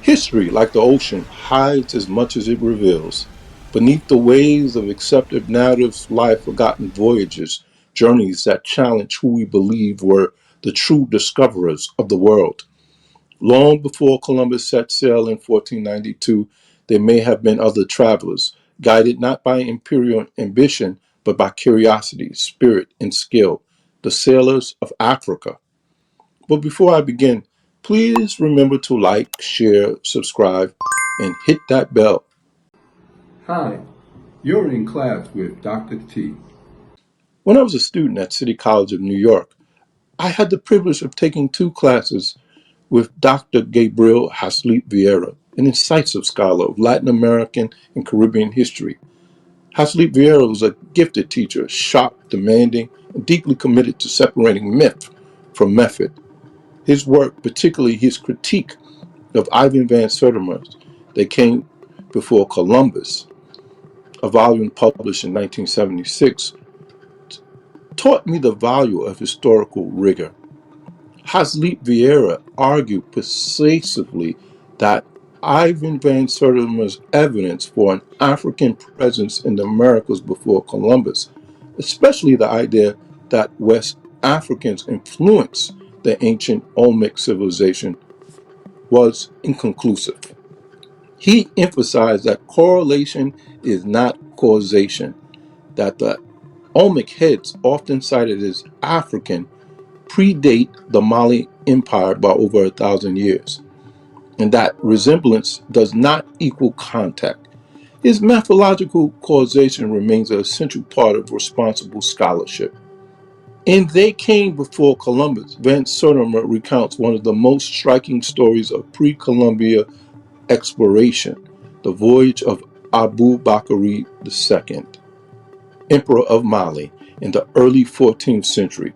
History, like the ocean, hides as much as it reveals. Beneath the waves of accepted narratives lie forgotten voyages, journeys that challenge who we believe were the true discoverers of the world. Long before Columbus set sail in 1492, there may have been other travelers, guided not by imperial ambition, but by curiosity, spirit, and skill, the sailors of Africa. But before I begin, please remember to like, share, subscribe, and hit that bell. Hi, you're in class with Dr. T. When I was a student at City College of New York, I had the privilege of taking two classes with Dr. Gabriel Haslit Vieira, an incisive scholar of Latin American and Caribbean history. Haslit Vieira was a gifted teacher, sharp, demanding, and deeply committed to separating myth from method. His work, particularly his critique of Ivan van Sertima's They Came Before Columbus, a volume published in 1976, taught me the value of historical rigor. Haslit Vieira argued persuasively that Ivan van Sertima's evidence for an African presence in the Americas before Columbus, especially the idea that West Africans influenced the ancient Olmec civilization, was inconclusive. He emphasized that correlation is not causation, that the Olmec heads, often cited as African, predate the Mali Empire by over 1,000 years, and that resemblance does not equal contact. His methodological causation remains an essential part of responsible scholarship. In They Came Before Columbus, Van Sertima recounts one of the most striking stories of pre-Columbia exploration, the voyage of Abu Bakr II, Emperor of Mali, in the early 14th century.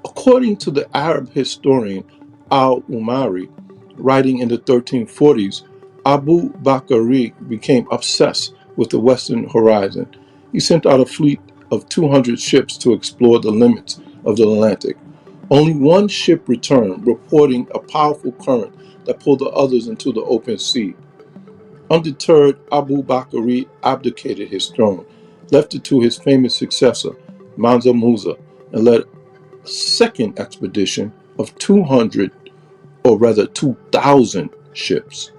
According to the Arab historian al-Umari, writing in the 1340s, Abu Bakr became obsessed with the western horizon. He sent out a fleet of 200 ships to explore the limits of the Atlantic. Only one ship returned, reporting a powerful current that pulled the others into the open sea. Undeterred, Abu Bakr abdicated his throne, left it to his famous successor, Mansa Musa, and led a second expedition of 200, or rather 2,000 ships,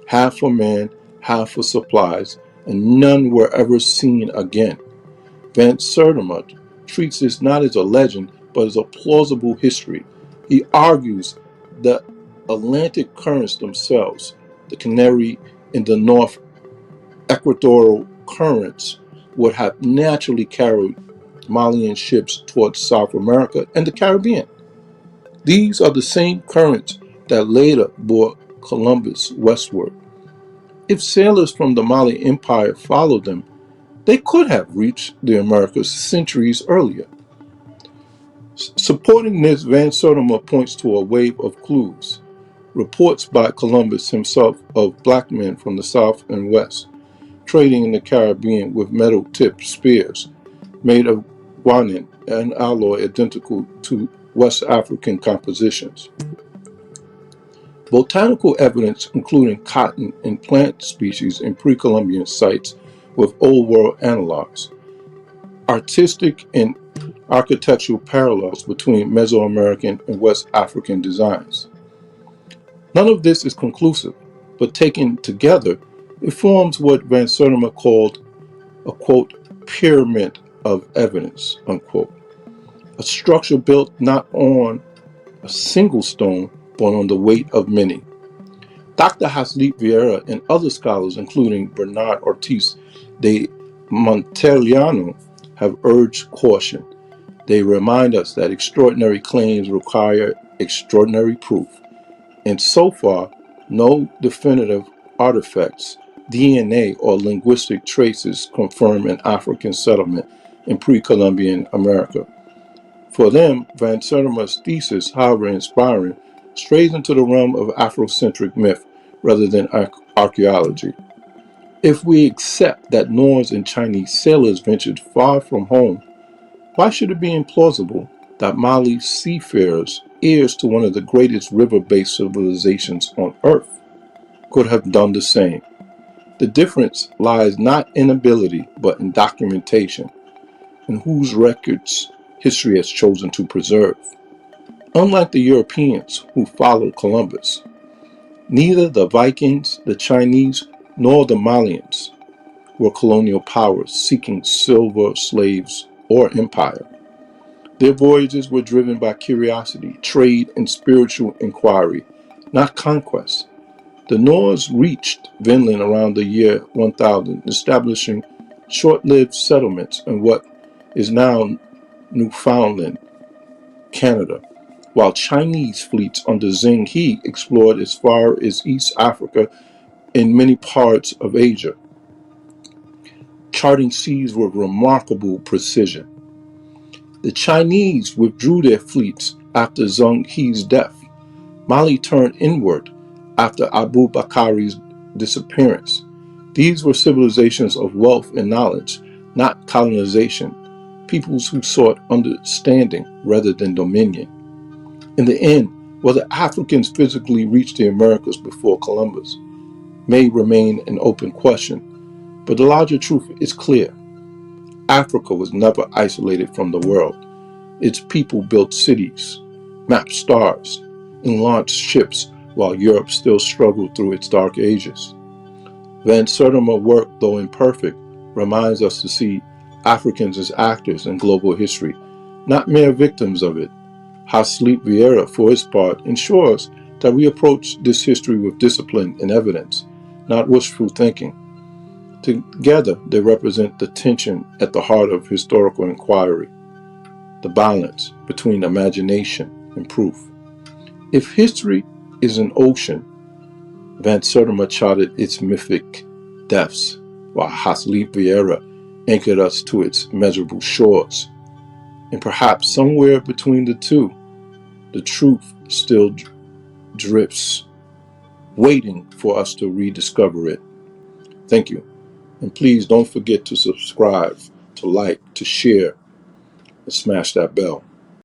half for men, half for supplies, and none were ever seen again. Van Sertima treats this not as a legend, but as a plausible history. He argues that Atlantic currents themselves, the Canary in the North equatorial currents, would have naturally carried Malian ships towards South America and the Caribbean. These are the same currents that later bore Columbus westward. If sailors from the Mali Empire followed them, they could have reached the Americas centuries earlier. Supporting this, Van Sertima points to a wave of clues. Reports by Columbus himself of black men from the South and West trading in the Caribbean with metal-tipped spears made of guanin, an alloy identical to West African compositions. Botanical evidence, including cotton and plant species in pre-Columbian sites with Old World analogs. Artistic and architectural parallels between Mesoamerican and West African designs. None of this is conclusive, but taken together, it forms what Van Sertima called a, quote, pyramid of evidence, unquote. A structure built not on a single stone, but on the weight of many. Dr. Haslit Vieira and other scholars, including Bernard Ortiz de Montellano, have urged caution. They remind us that extraordinary claims require extraordinary proof, and so far, no definitive artifacts, DNA, or linguistic traces confirm an African settlement in pre-Columbian America. For them, Van Sertima's thesis, however inspiring, strays into the realm of Afrocentric myth rather than archaeology. If we accept that Norse and Chinese sailors ventured far from home, why should it be implausible that Mali seafarers heirs to one of the greatest river-based civilizations on Earth? could have done the same. The difference lies not in ability, but in documentation, and whose records history has chosen to preserve. Unlike the Europeans who followed Columbus, neither the Vikings, the Chinese, nor the Malians were colonial powers seeking silver, slaves, or empire. Their voyages were driven by curiosity, trade, and spiritual inquiry, not conquest. The Norse reached Vinland around the year 1000, establishing short-lived settlements in what is now Newfoundland, Canada, while Chinese fleets under Zheng He explored as far as East Africa and many parts of Asia, charting seas with remarkable precision. The Chinese withdrew their fleets after Zheng He's death. Mali turned inward after Abu Bakri's disappearance. These were civilizations of wealth and knowledge, not colonization, peoples who sought understanding rather than dominion. In the end, whether Africans physically reached the Americas before Columbus may remain an open question, but the larger truth is clear. Africa was never isolated from the world. Its people built cities, mapped stars, and launched ships while Europe still struggled through its dark ages. Van Sertima's work, though imperfect, reminds us to see Africans as actors in global history, not mere victims of it. Hasleep Vieira, for his part, ensures that we approach this history with discipline and evidence, not wishful thinking. Together, they represent the tension at the heart of historical inquiry, the balance between imagination and proof. If history is an ocean, Van Sertima charted its mythic depths, while Hasleep Vieira anchored us to its measurable shores. And perhaps somewhere between the two, the truth still drifts, waiting for us to rediscover it. Thank you. And please don't forget to subscribe, to like, to share, and smash that bell.